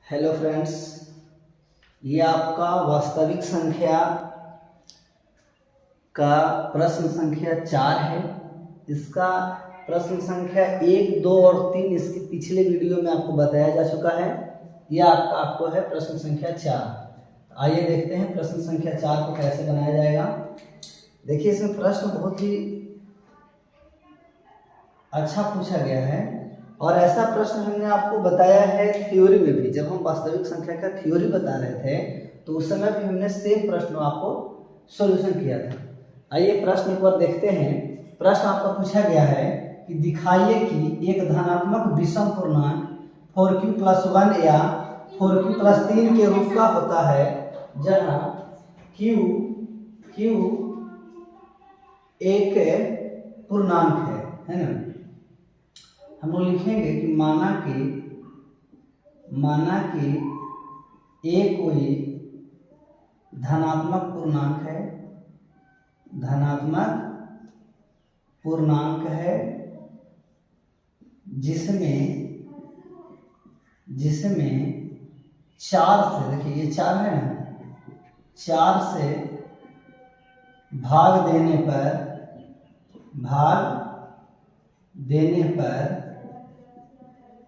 Hello friends, ये आपका वास्तविक संख्या का प्रश्न संख्या 4 है। इसका प्रश्न संख्या 1, 2 और 3 इसके पिछले वीडियो में आपको बताया जा चुका है। यह आपको है प्रश्न संख्या 4। आइए देखते हैं प्रश्न संख्या 4 को कैसे बनाया जाएगा। देखिए, इसमें प्रश्न बहुत ही अच्छा पूछा गया है और ऐसा प्रश्न हमने आपको बताया है थ्योरी में भी। जब हम वास्तविक संख्या का थ्योरी बता रहे थे तो उस समय भी हमने सेम प्रश्न आपको सॉल्यूशन किया था। आइए प्रश्न एक बार देखते हैं। प्रश्न आपका पूछा गया है कि दिखाइए कि एक धनात्मक विषम पूर्णांक 4q + 1 या 4q + 3 के रूप का होता है, जहां q एक पूर्णांक है ना। हम लोग लिखेंगे कि माना कि a कोई धनात्मक पूर्णांक है जिसमें 4 से, देखिए ये 4 है ना, 4 से भाग देने पर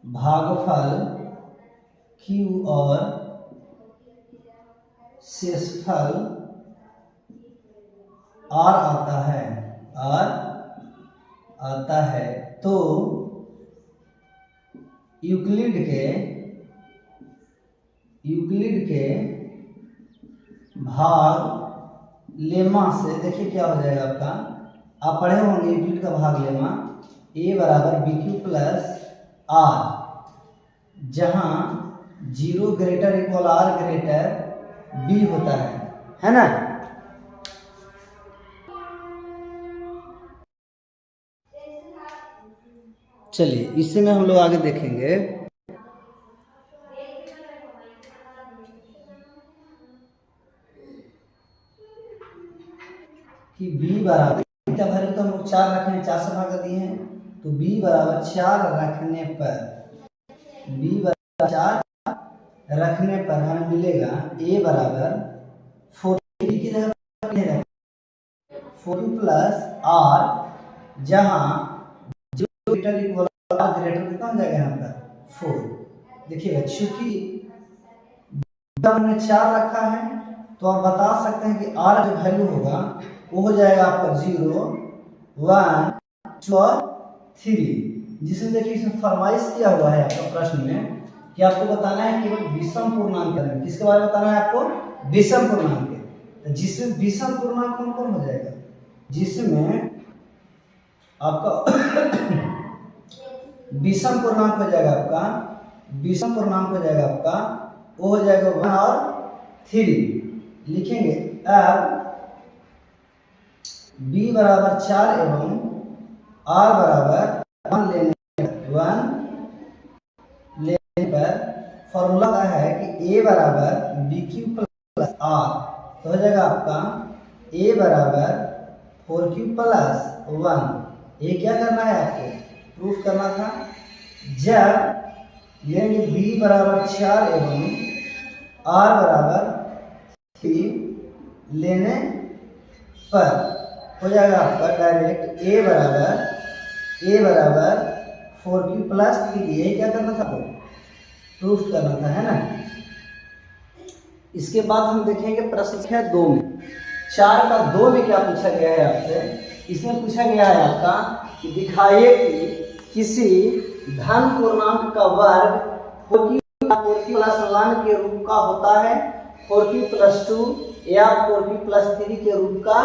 भागफल q और शेषफल r आता है। तो यूक्लिड के भाग लेमा से, देखिए क्या हो जाएगा आपका, आप पढ़े होंगे यूक्लिड का भाग लेमा a = bq + r, जहां 0 > r > b होता है ना। चलिए इसी में हम लोग आगे देखेंगे कि b बराबर का वैल्यू तो हम लोग 4 रखे हैं, 4 से भाग दिए हैं, तो b = 4 रखने पर हमें मिलेगा a = 4 की जगह 4 + r, जहां जो ग्रेटर कितना हो जाएगा यहाँ पर 4। देखिएगा, चूंकि हमने 4 रखा है तो आप बता सकते हैं कि r जो वैल्यू होगा वो हो जाएगा आपका 0, 1, 2 और 3, जिसमें देखिए इसमें फरमाइश किया हुआ है आपका प्रश्न में कि आपको बताना है केवल विषम पूर्णांक के बारे में। किसके बारे में बताना है आपको? विषम पूर्णांक के। जिसमें विषम पूर्णांक कौन कौन हो जाएगा? जिसमें आपका विषम पूर्णांक हो जाएगा आपका, वो हो जाएगा 1 और 3। लिखेंगे अब b = 4 एवं r = 1 लेने पर फॉर्मूला का है कि a = bq + r, तो हो जाएगा आपका a = 4q + 1। ये क्या करना है आपको? प्रूफ करना था। जब लेंगे b = 4 एवं r = 3 लेने पर हो जाएगा आपका डायरेक्ट a = 4q + 3। ये क्या करना था आपको? प्रूफ करना था, है ना। इसके बाद हम देखेंगे प्रश्न संख्या 2 में। 4 का 2 में क्या पूछा गया है आपसे? इसमें पूछा गया है आपका कि दिखाइए कि किसी धन पूर्णांक का वर्ग 4q + 1 के रूप का होता है, 4q + 2 या 4q + 3 के रूप का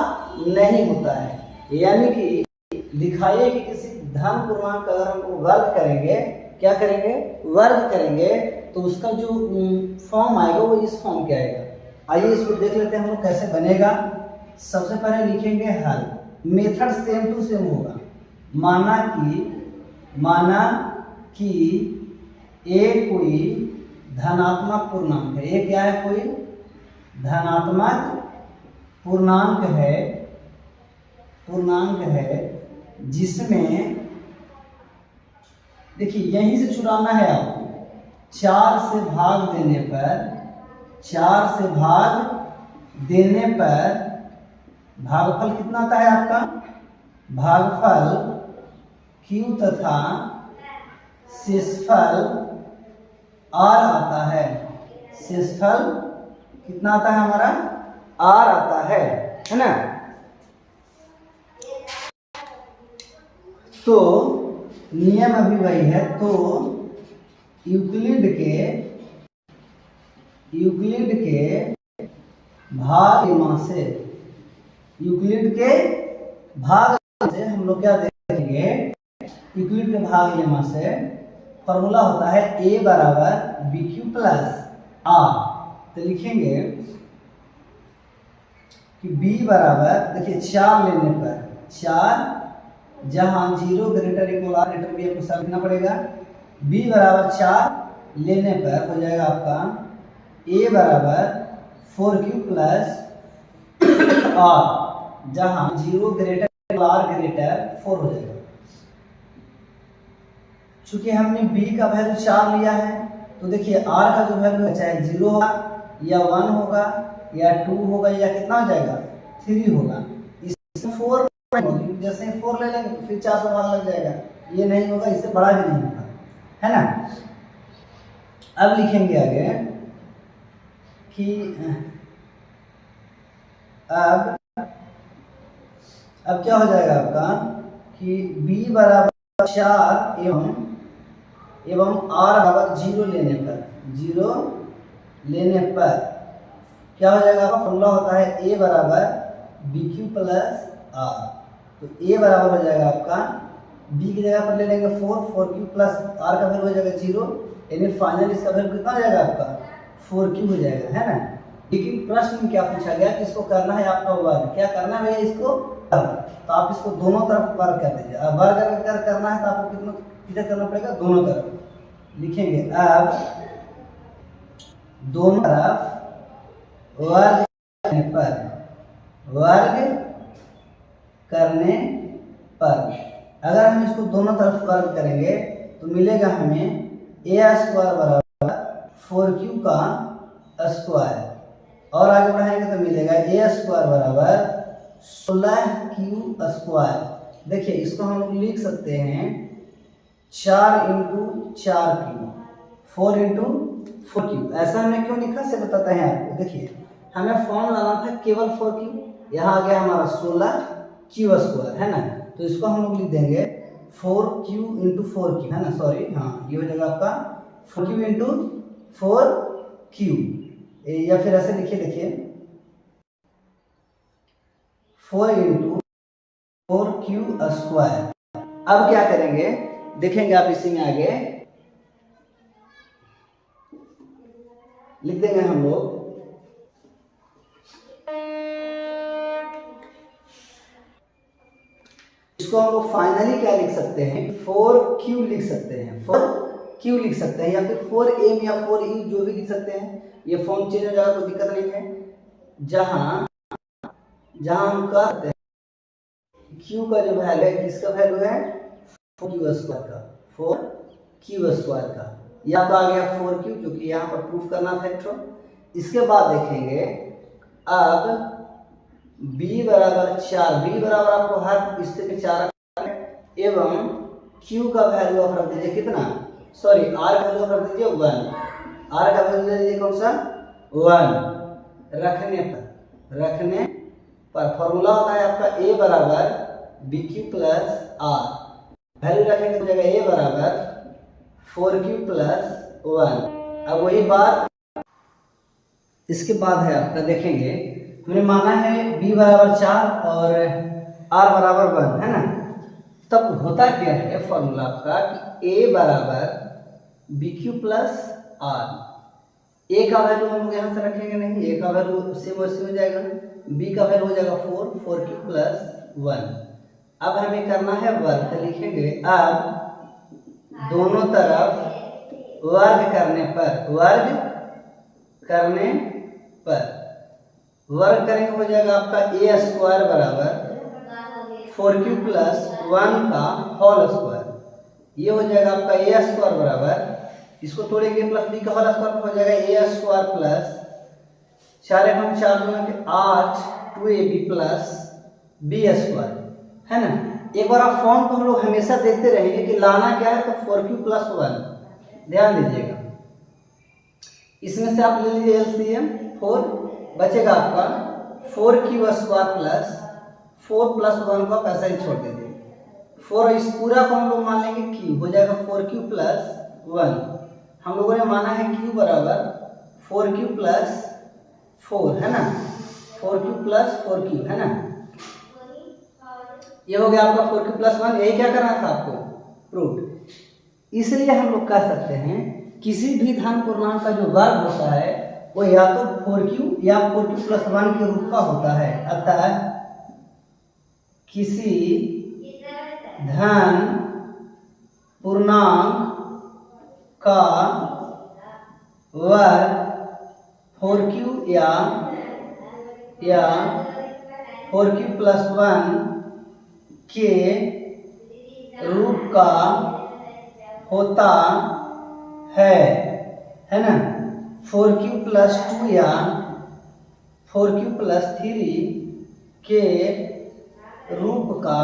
नहीं होता है। यानी कि दिखाइए कि किसी धन पूर्णांक का अगर हम वर्ग करेंगे, क्या करेंगे? वर्ग करेंगे, तो उसका जो फॉर्म आएगा वो इस फॉर्म के आएगा। आइए इसको देख लेते हैं हम लोग कैसे बनेगा। सबसे पहले लिखेंगे हल। मेथड सेम टू सेम होगा। माना कि a कोई धनात्मक पूर्णांक है। a क्या है? कोई धनात्मक पूर्णांक है जिसमें, देखिए यहीं से छुड़ाना है आपको, 4 से भाग देने पर 4 से भाग देने पर भागफल कितना आता है आपका? भागफल Q तथा शेषफल R आता है। शेषफल कितना आता है हमारा? R आता है ना। तो नियम अभी वही है। तो यूक्लिड के भाग लेमा से हम लोग क्या देखेंगे? यूक्लिड के भाग लेमा से फॉर्मूला होता है A बराबर बी क्यू प्लस आर। तो लिखेंगे कि B बराबर, देखिए 4 लेने पर 4, जहां 0 greater equal R greater B आपको लिखना पड़ेगा। B बराबर 4 लेने पर हो जाएगा आपका A बराबर 4Q प्लस आर, जहां 0 ग्रेटर आर ग्रेटर 4 हो जाएगा। चूंकि हमने B का वैल्यू 4 लिया है, तो देखिए R का जो वैल्यू है चाहे 0 होगा या 1 होगा या 2 होगा या कितना हो जाएगा? 3 होगा। इसमें 4 जैसे 4 ले लेंगे तो फिर 4 से भाग लग जाएगा, ये नहीं होगा, इससे बड़ा भी नहीं होगा, है ना। अब लिखेंगे आगे कि अब क्या हो जाएगा आपका कि B बराबर 4 एवं R बराबर 0 लेने पर क्या हो जाएगा? आपका फॉर्मूला होता है A बराबर बी क्यू प्लस आर। तो A बराबर हो जाएगा आपका, B की जगह पर ले लेंगे 4Q प्लस R का वैल्यू हो जाएगा 0, यानी फाइनल इसका वैल्यू कितना हो जाएगा आपका? 4Q हो जाएगा, है ना। लेकिन प्रश्न में क्या पूछा गया कि इसको करना है आपका वर्ग। क्या करना है भैया? इसको तो आप इसको दोनों तरफ वर्ग कर दीजिए। अब वर्ग अगर करना है तो आपको किधर करना पड़ेगा? दोनों तरफ लिखेंगे। अब दोनों तरफ वर्ग करने पर अगर हम इसको दोनों तरफ वर्ग करेंगे तो मिलेगा हमें A स्क्वायर बराबर 4Q का स्क्वायर, और आगे बढ़ाएंगे तो मिलेगा A स्क्वायर बराबर 16Q स्क्वायर। देखिए इसको हम लोग लिख सकते हैं 4 इंटू 4Q, 4 इंटू 4Q। ऐसा हमने क्यों लिखा से बताते हैं आपको। देखिए हमें फॉर्म लाना था केवल 4Q, यहाँ आ गया हमारा 16Q स्क्वायर, है ना। तो इसको हम लोग लिख देंगे 4Q इंटू 4Q, है ना, सॉरी, हाँ ये हो जाएगा आपका 4Q इंटू 4Q, या फिर ऐसे लिखिए, देखिए 4 इंटू 4Q स्क्वायर। अब क्या करेंगे देखेंगे आप, इसी में आगे लिख देंगे हम लोग इसको हम लोग फाइनली क्या लिख सकते हैं? 4Q लिख सकते हैं, 4Q लिख सकते हैं, या फिर 4M या 4E जो भी लिख सकते हैं। ये फॉर्म चेंज हो जाएगा, कोई दिक्कत नहीं है। जहां हम कह सकते हैं Q का जो वैल्यू है, किसका वैल्यू है? 4Q स्क्वायर का, 4Q स्क्वायर का। या तो आ गया 4Q, जो कि यहाँ पर प्रूफ करना था एक। इसके बाद देखेंगे अब B बराबर 4, B बराबर आपको हर स्थिति में 4 एवं Q का वैल्यू आप रख दीजिए कितना? सॉरी, R का वैल्यू रख दीजिए 1। R का वैल्यू ले लीजिए कौन सा? 1। रखने पर फॉर्मूला होता है आपका A बराबर BQ प्लस R। वैल्यू रखेंगे तो जाएगा A बराबर 4Q प्लस 1। अब वही बात इसके बाद है आपका, देखेंगे हमने माना है B बराबर 4 और R बराबर 1, है ना। तब होता क्या है फॉर्मूला आपका कि A बराबर BQ प्लस R। A का वैल्यू हम लोग यहाँ से रखेंगे नहीं, A का वैल्यू सेम वैसे हो जाएगा, B का वैल्यू हो जाएगा 4Q प्लस 1। अब हमें करना है वर्ग, तो लिखेंगे अब दोनों तरफ वर्ग करेंगे हो जाएगा आपका A स्क्वायर बराबर 4Q प्लस 1 का होल स्क्वायर। ये हो जाएगा आपका A स्क्वायर बराबर इसको तोड़ेंगे प्लस बी का होल स्क्वायर हो जाएगा ए स्क्वायर प्लस 4 एकम 4 दूना के 8 2ab प्लस बी स्क्वायर, है ना। एक बार आप फॉर्म को हम लोग हमेशा देखते रहेंगे कि लाना क्या है, तो 4q प्लस 1, ध्यान दीजिएगा। इसमें से आप ले लीजिए एलसीएम 4, बचेगा आपका 4q स्क्वायर प्लस 4 प्लस 1 को आप ऐसा ही छोड़ दीजिए। 4 इस पूरा को हम लोग मान लेंगे q, हो जाएगा 4q प्लस 1। हम लोगों ने माना है q बराबर 4q प्लस 4, है ना, 4q प्लस 4q, है ना। ये हो गया आपका 4q प्लस 1, यही क्या करना था आपको, प्रूफ। इसलिए हम लोग कह सकते हैं किसी भी धन पूर्णांक का जो वर्ग होता है वो या तो 4q या 4q प्लस 1 के रूप का होता है। अतः किसी धन पूर्णांक का वर्ग 4q या 4q प्लस 1 के रूप का होता है ना। 4q प्लस 2 या 4q प्लस 3 के रूप का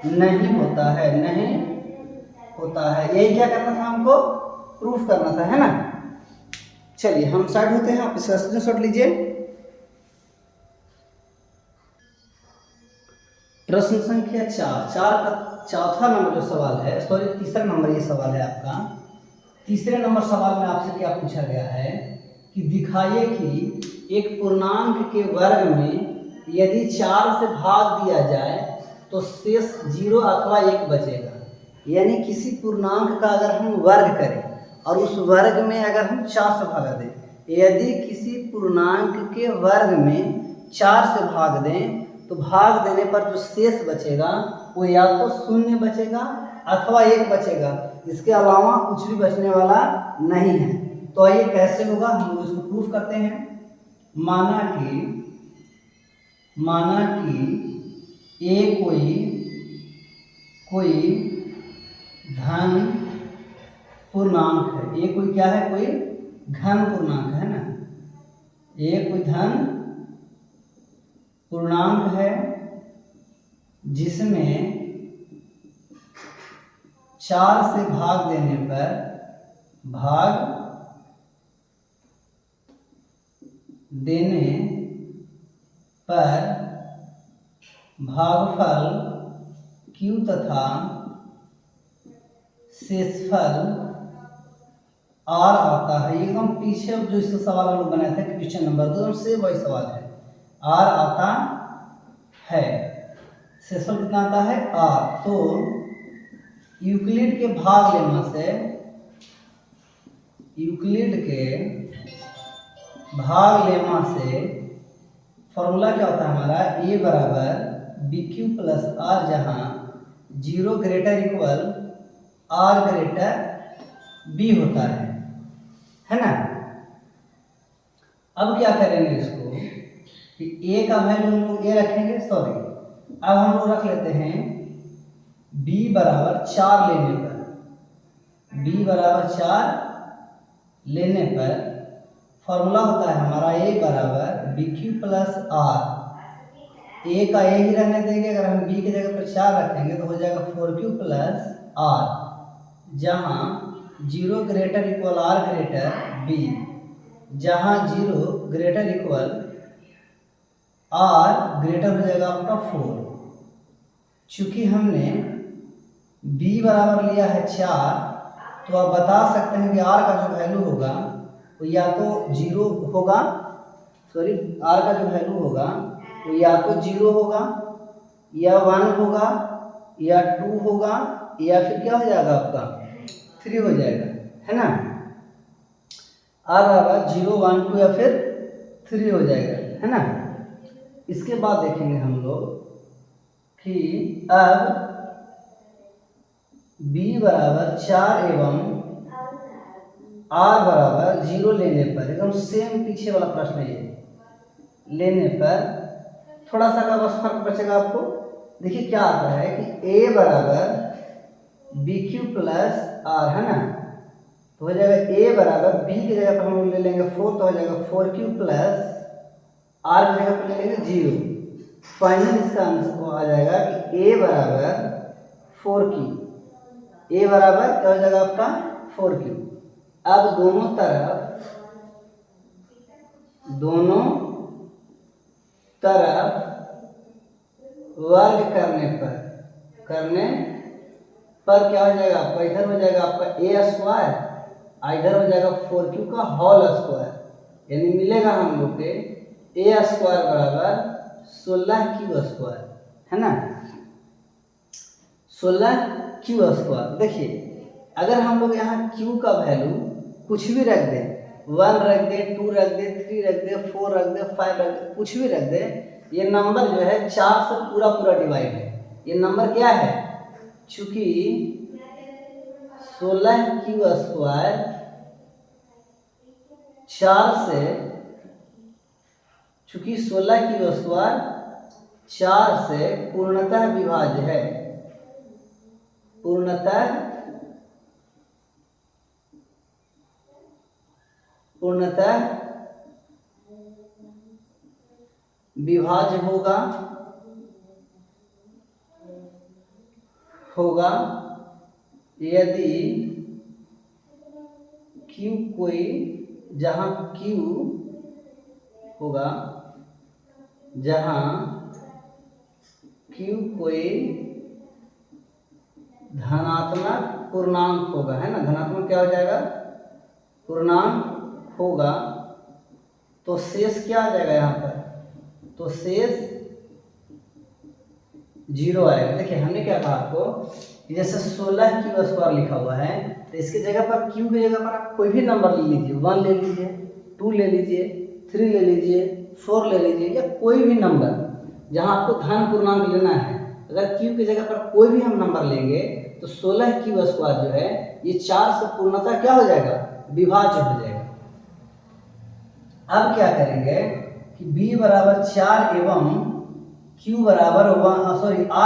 नहीं होता है, नहीं होता है। यही क्या करना था हमको, प्रूफ करना था, है ना। चलिए हम स्टार्ट होते हैं, आप इसका स्क्रीनशॉट लीजिए। प्रश्न संख्या 4 का चौथा नंबर जो सवाल है, सॉरी तीसरा नंबर ये सवाल है आपका। तीसरे नंबर सवाल में आपसे क्या पूछा गया है कि दिखाइए कि एक पूर्णांक के वर्ग में यदि 4 से भाग दिया जाए तो शेष 0 अथवा 1 बचेगा। यानी किसी पूर्णांक का अगर हम वर्ग करें और उस वर्ग में अगर हम 4 से भाग दें, यदि किसी पूर्णांक के वर्ग में 4 से भाग दें तो भाग देने पर जो शेष बचेगा वो या तो 0 बचेगा अथवा 1 बचेगा, इसके अलावा कुछ भी बचने वाला नहीं है। तो ये कैसे होगा, हम लोग इसको प्रूफ करते हैं। माना कि ए कोई धन पूर्णांक है। ये कोई क्या है, कोई घन पूर्णांक है ना। ये कोई धन पूर्णांक है जिसमें 4 से भाग देने पर भागफल q तथा शेषफल r आता है। एकदम पीछे जो इसका सवाल हम लोग बनाए थे क्वेश्चन नंबर 2 से वही सवाल है, r आता है, शेषफल कितना आता है r। तो यूक्लिड के भाग लेमा से फॉर्मूला क्या होता है हमारा, a बराबर बी क्यू प्लस आर, जहाँ 0 greater equal r greater b होता है ना। अब क्या करेंगे इसको कि a का वैल्यू हम लोग ये रखेंगे, सॉरी अब हम लोग रख लेते हैं b बराबर 4 लेने पर फॉर्मूला होता है हमारा a बराबर B Q plus R. a का a ही रहने देंगे, अगर हम b की जगह पर 4 रखेंगे तो हो जाएगा 4q प्लस आर, जहाँ 0 greater equal r greater b, जहाँ 0 ग्रेटर इक्वल r ग्रेटर हो जाएगा आपका 4। चूंकि हमने b बराबर लिया है 4, तो आप बता सकते हैं कि r का जो वैल्यू होगा वो या तो 0 होगा, सॉरी r का जो वैल्यू होगा वो या तो 0 होगा या 1 होगा या 2 होगा या फिर क्या हो जाएगा आपका 3 हो जाएगा, है ना। r बराबर 0 1 2 या फिर 3 हो जाएगा, है ना। इसके बाद देखेंगे हम लोग कि अब b बराबर 4 एवं r बराबर 0 लेने पर, एकदम सेम पीछे वाला प्रश्न है, लेने पर थोड़ा सा का बस फर्क बचेगा आपको। देखिए क्या आता है कि a बराबर बी क्यू प्लस आर, है ना। तो हो जाएगा ए बराबर बी की जगह पर हम लोग ले लेंगे 4, तो हो जाएगा 4q प्लस आर की जगह पर ले लेंगे 0। फाइनल इसका आंसर आ जाएगा कि ए बराबर 4q, ए बराबर क्या हो जाएगा आपका 4q। अब दोनों तरफ वर्ग करने पर क्या हो जाएगा आपका, इधर हो जाएगा आपका ए स्क्वायर, इधर हो जाएगा 4q का होल स्क्वायर, यानी मिलेगा हम लोग के ए स्क्वायर बराबर 16q स्क्वायर, है ना, 16q स्क्वायर। देखिए अगर हम लोग यहाँ q का वैल्यू कुछ भी रख दें, 1 रख दें, 2 रख दें, 3 रख दें, 4 रख दें, 5 रख दें, कुछ भी रख दें, ये नंबर जो है 4 से पूरा डिवाइड है। ये नंबर क्या है, चूंकि 16q स्क्वायर 4 से, चूंकि 16q स्क्वायर 4 से पूर्णतः विभाज्य है, पूर्णतः विभाज्य होगा यदि q कोई, जहां q होगा, जहां q कोई धनात्मक पूर्णांक होगा, है ना, धनात्मक क्या हो जाएगा, पूर्णांक होगा, तो शेष क्या आ जाएगा यहाँ पर, तो शेष 0 आएगा। देखिए हमने क्या कहा आपको, जैसे 16q स्क्वायर लिखा हुआ है, तो इसकी जगह पर q की जगह पर आप कोई भी नंबर ले लीजिए, 1 ले लीजिए, 2 ले लीजिए, 3 ले लीजिए, 4 ले लीजिए, या कोई भी नंबर जहां आपको धन पूर्णांक लेना है। अगर q की जगह पर कोई भी हम नंबर लेंगे तो 16q स्क्वायर जो है ये 4 से पूर्णतः क्या हो जाएगा, विभाज्य हो जाएगा। अब क्या करेंगे कि b बराबर 4 एवं q बराबर r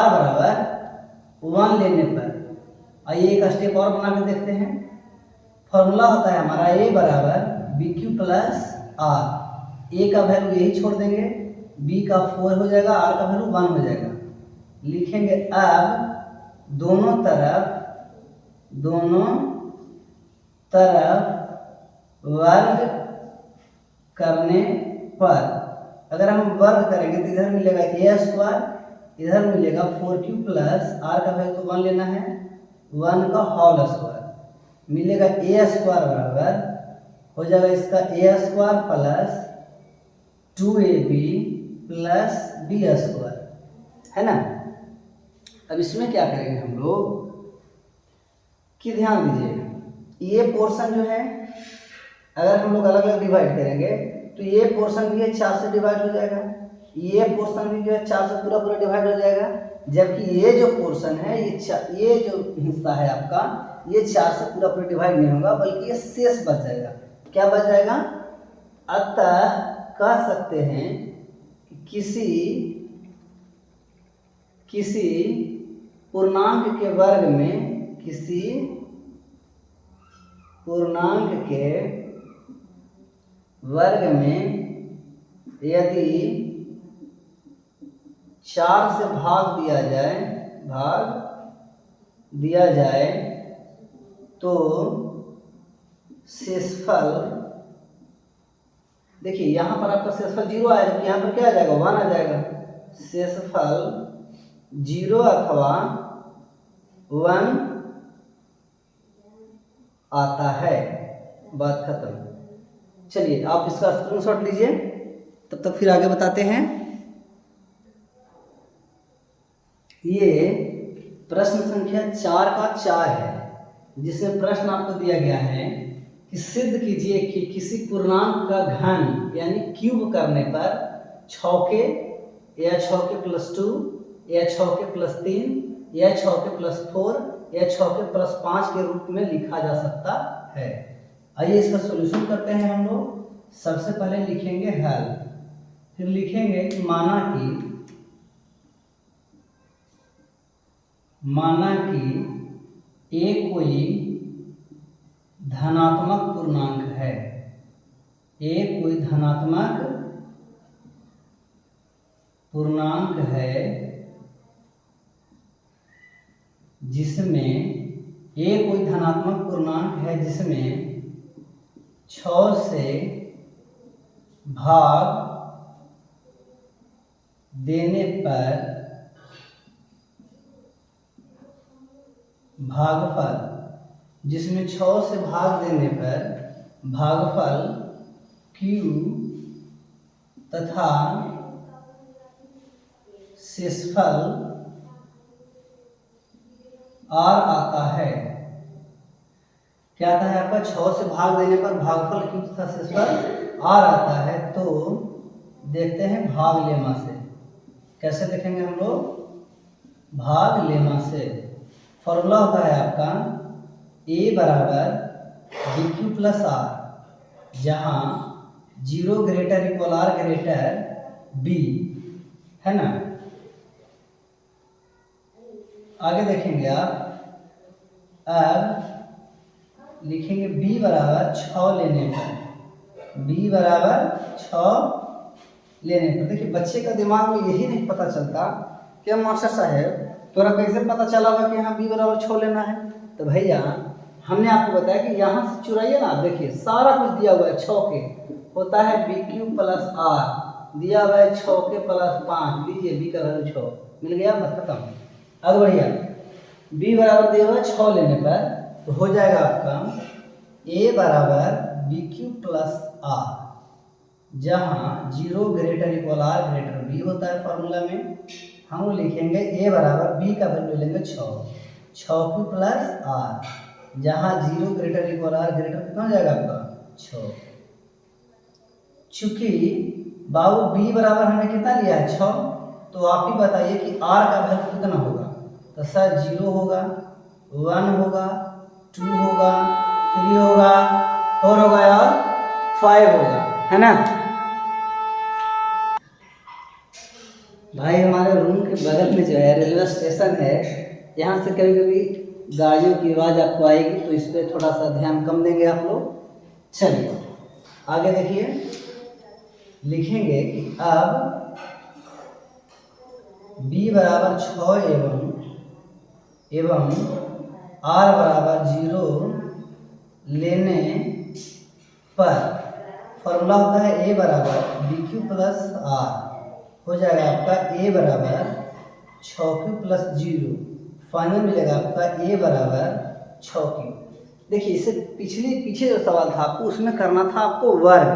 बराबर 1 लेने पर, आइए एक स्टेप और बना के देखते हैं। फॉर्मूला होता है हमारा a बराबर bq प्लस r, a का वैल्यू यही छोड़ देंगे, b का 4 हो जाएगा, r का वैल्यू 1 हो जाएगा, लिखेंगे। अब दोनों तरफ वर्ग करने पर, अगर हम वर्ग करेंगे तो इधर मिलेगा ए स्क्वायर, इधर मिलेगा 4q प्लस आर का वैल्यू तो 1 लेना है, 1 का होल स्क्वायर, मिलेगा ए स्क्वायर बराबर हो जाएगा इसका a square plus 2ab plus b square, है ना। अब इसमें क्या करेंगे हम लोग कि ध्यान दीजिए, ये पोर्शन जो है अगर हम लोग अलग अलग डिवाइड करेंगे तो ये पोर्शन भी है 4 से डिवाइड हो जाएगा, ये पोर्शन भी जो है 4 से पूरा डिवाइड हो जाएगा, जबकि ये जो पोर्शन है ये जो हिस्सा है आपका, ये 4 से पूरा डिवाइड नहीं होगा, बल्कि ये शेष बच जाएगा। क्या बच जाएगा, अतः कह सकते हैं कि किसी पूर्णांक के वर्ग में, किसी पूर्णांक के वर्ग में यदि 4 से भाग दिया जाए तो शेषफल, देखिए यहां पर आपका शेषफल 0 आएगा, जबकि यहां पर क्या आ जाएगा, 1 आ जाएगा, शेषफल 0 अथवा 1 आता है, बात खत्म। चलिए आप इसका स्क्रीनशॉट लीजिए, तब तक फिर आगे बताते हैं। ये प्रश्न संख्या 4 का 4 है, जिसमें प्रश्न आपको दिया गया है कि सिद्ध कीजिए कि किसी पूर्णांक का घन यानी क्यूब करने पर 6 के या 6 के प्लस 2 या 6 के प्लस 3 या 6 के प्लस 4 या 6 के प्लस 5 के रूप में लिखा जा सकता है। आइए इसका सॉल्यूशन करते हैं हम लोग। सबसे पहले लिखेंगे हल, फिर लिखेंगे कि माना कि ए कोई धनात्मक पूर्णांक है, ए कोई धनात्मक पूर्णांक है जिसमें ए कोई धनात्मक पूर्णांक है जिसमें 6 से भाग देने पर भागफल, जिसमें 6 से भाग देने पर भागफल Q तथा शेषफल R आता है। क्या आता है आपका? 6 से भाग देने पर भागफल Q तथा शेषफल R आता है। तो देखते हैं भाग लेमा से। कैसे देखेंगे हम लोग? भाग लेमा से फॉर्मूला होता है आपका A बराबर BQ प्लस R, जहाँ 0 greater equal R greater B, है ना। आगे देखेंगे आप, अब लिखेंगे B बराबर 6 लेने पर, B बराबर 6 लेने पर। देखिए बच्चे का दिमाग में यही नहीं पता चलता कि मास्टर साहब तोरा कैसे पता चला हुआ कि यहाँ B बराबर 6 लेना है। तो भैया हमने आपको बताया कि यहाँ से चुराइए ना, देखिए सारा कुछ दिया हुआ है 6 के, होता है BQ प्लस R, दिया हुआ है 6 के प्लस 5, लीजिए B का वैल्यू 6 मिल गया, बस खत्म। आगे बढ़िया, B बराबर दिया हुआ है 6 लेने पर, तो हो जाएगा आपका A बराबर BQ प्लस R, जहाँ 0 greater equal R greater B होता है। फॉर्मूला में हम लिखेंगे A बराबर B का वैल्यू लेंगे 6Q प्लस R, जहाँ 0 ग्रेटर इक्वल R ग्रेटर कितना हो जाएगा आपका? 6। चूंकि बाबू B बराबर हमने कितना लिया है? 6, तो आप ही बताइए कि R का वैल्यू कितना होगा? तो सर 0 होगा, 1 होगा, 2 होगा, 3 होगा, 4 होगा और 5 होगा, है ना। भाई हमारे रूम के बगल में जो है रेलवे स्टेशन है, यहाँ से कभी कभी गाड़ियों की आवाज़ आपको आएगी, तो इस पर थोड़ा सा ध्यान कम देंगे आप लोग। चलिए आगे देखिए, लिखेंगे कि अब B बराबर 6 एवं R बराबर 0 लेने पर फॉर्मूला होता है A बराबर BQ प्लस R, हो जाएगा आपका A बराबर 6Q प्लस 0, फाइनल मिलेगा आपका A बराबर 6Q। देखिए इससे पीछे जो सवाल था आपको, उसमें करना था आपको वर्ग,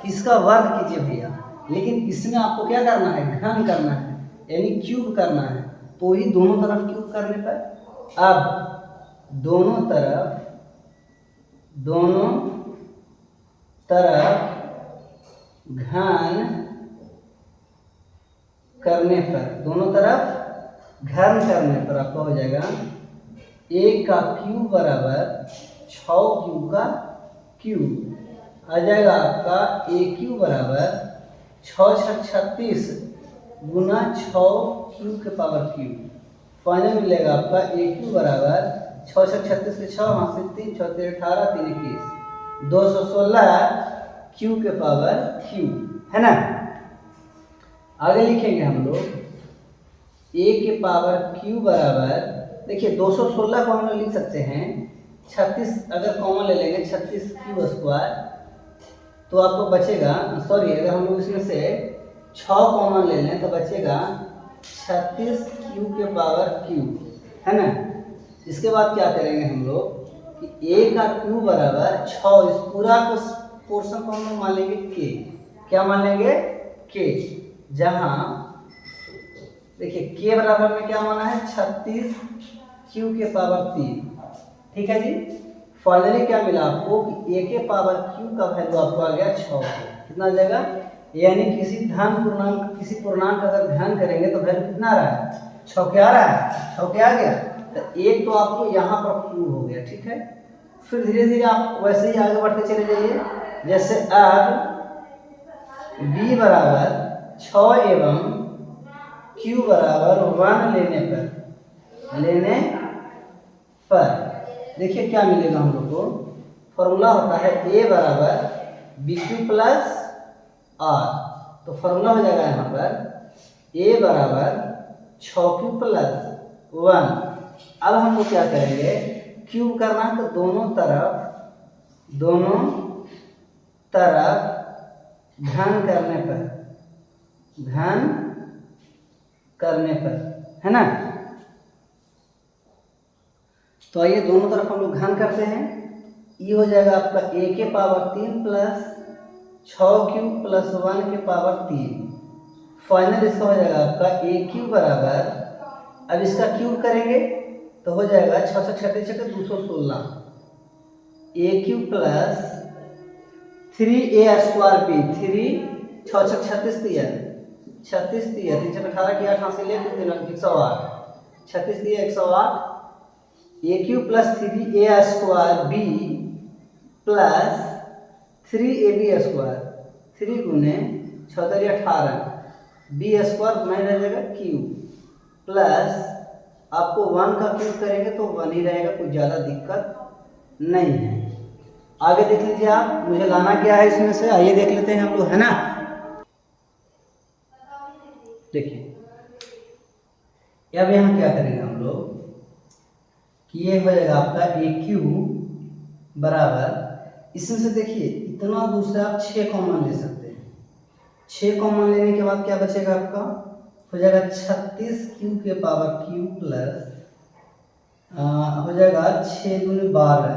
किसका वर्ग कीजिए भैया, लेकिन इसमें आपको क्या करना है? घन करना है, यानी क्यूब करना है। तो ही दोनों तरफ क्यूब करने पर अब दोनों तरफ घन करने पर, दोनों तरफ घन करने पर आपका हो जाएगा A का क्यूब बराबर 6Q का क्यूब, आ जाएगा आपका AQ बराबर 6 6 36 गुना 6Q के पावर क्यूब, फाइनल मिलेगा आपका AQ बराबर 6 6 36 के 6 वहाँ से 3 6 18 3 21 216 Q के पावर क्यूब, है ना। आगे लिखेंगे हम लोग A के पावर Q बराबर, देखिए 216 को हम लोग लिख सकते हैं 36, अगर कॉमन ले लेंगे 36Q स्क्वायर, तो आपको बचेगा, सॉरी अगर हम लोग इसमें से 6 कॉमन ले लें तो बचेगा 36Q के पावर क्यूब, है ना। इसके बाद क्या करेंगे हम लोग कि A का क्यूब बराबर 6, इस पूरा को पोर्शन को हम लोग मान लेंगे K, क्या मान लेंगे? K, जहाँ देखिए K बराबर में क्या माना है? 36Q के पावर 3, ठीक है जी। फाइनली क्या मिला आपको कि A के पावर Q का वैल्यू आपको आ गया 6, कितना आ जाएगा? यानी किसी पूर्णांक अगर ध्यान करेंगे तो वैल्यू कितना आ रहा है? 6 के आ रहा है, 6 के आ गया, तो एक तो आपको यहाँ पर प्रूव हो गया, ठीक है। फिर धीरे धीरे आप वैसे ही आगे बढ़ते चले जाइए, जैसे अब B बराबर 6 एवं Q बराबर 1 लेने पर देखिए क्या मिलेगा हम लोग को। फॉर्मूला होता है ए बराबर बी क्यू प्लस आर। तो फॉर्मूला हो जाएगा यहाँ पर ए बराबर 6q प्लस 1। अब हम लोग क्या करेंगे, क्यूब करना है तो दोनों तरफ घन करने पर है ना। तो आइए दोनों तरफ हम लोग घन करते हैं। ये हो जाएगा आपका a के पावर 3 प्लस 6q प्लस 1 के पावर 3। फाइनल इसका हो जाएगा आपका a क्यूब बराबर, अब इसका क्यूब करेंगे तो हो जाएगा 6 36 216 a cube plus 3a square b 3 6 36 36 3 18 की 8 से ले 108 36 108 a cube plus 3a square b plus 3ab square 3 गुने 6 18 b स्क्वायर में रह जाएगा क्यूब प्लस आपको 1 का क्यूब करेंगे तो 1 ही रहेगा, कुछ ज़्यादा दिक्कत नहीं है। आगे देख लीजिए आप, मुझे लाना क्या है इसमें से, आइए देख लेते हैं हम लोग, है ना। देखिए अब यहाँ क्या करेंगे हम लोग कि ये हो जाएगा आपका ए क्यूब बराबर, इसमें से देखिए इतना दूसरा आप 6 कॉमन ले सकते हैं। 6 कॉमन लेने के बाद क्या बचेगा आपका, हो जाएगा 36 क्यू के पावर क्यू प्लस हो जाएगा 6 दूनी 12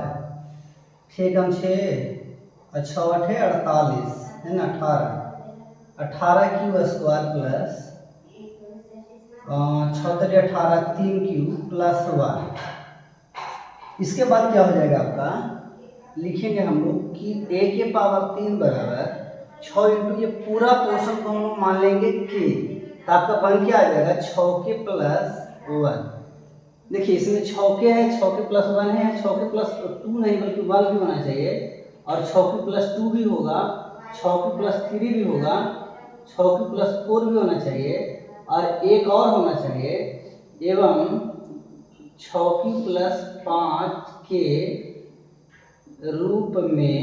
6 कम 6 और 6 8 48 है ना 18 Q square plus 6 18 3 Q plus 1। इसके बाद क्या हो जाएगा आपका, लिखेंगे हम लोग कि a के पावर 3 बराबर 6 इंटू ये पूरा पोर्शन को हम लोग मान लेंगे k, तो आपका बन क्या आ जाएगा 6k प्लस 1। देखिए इसमें 6k है, 6k प्लस 1 है, 6k प्लस 2 नहीं बल्कि 1 भी होना चाहिए, और 6k प्लस 2 भी होगा, 6k प्लस 3 भी होगा, 6k प्लस 4 भी होना चाहिए, और एक और होना चाहिए, एवं 6k प्लस 5 के रूप में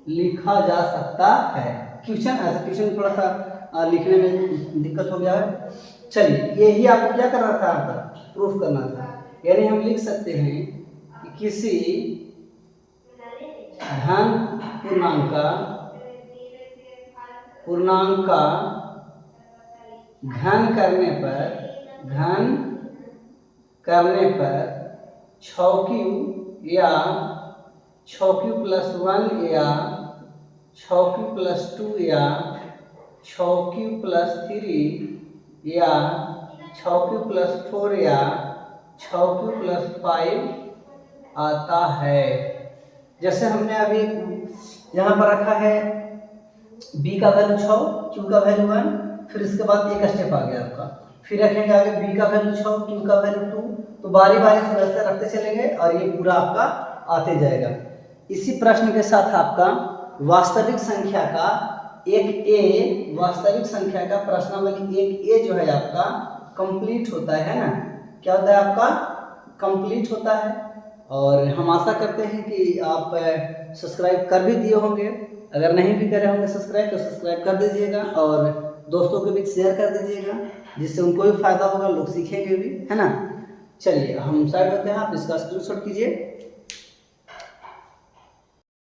लिखा जा सकता है। क्वेश्चन थोड़ा सा लिखने में दिक्कत हो गया है। चलिए यही आपको क्या करना था, आपका प्रूफ करना था। यानी हम लिख सकते हैं कि किसी धन पूर्णांक का घन करने पर 6q या 6q प्लस 1 या 6q प्लस 2 या 6q प्लस 3 या 6q प्लस 4 या 6q प्लस 5 आता है। जैसे हमने अभी यहाँ पर रखा है b का वैल्यू 6, q का वैल्यू 1, फिर इसके बाद एक स्टेप आ गया आपका, फिर रखेंगे आगे b का वैल्यू 6, q का वैल्यू 2, तो बारी बारी से वैसे रखते चलेंगे और ये पूरा आपका आते जाएगा। इसी प्रश्न के साथ आपका वास्तविक संख्या का प्रश्नावली 1A जो है आपका कंप्लीट होता है ना। क्या होता है आपका, कंप्लीट होता है। और हम आशा करते हैं कि आप सब्सक्राइब कर भी दिए होंगे, अगर नहीं भी करे होंगे सब्सक्राइब तो सब्सक्राइब कर दीजिएगा और दोस्तों के बीच शेयर कर दीजिएगा, जिससे उनको भी फायदा होगा, लोग सीखेंगे भी, है ना। चलिए हम साइड होते हैं, आप इसका स्क्रीनशॉट कीजिए।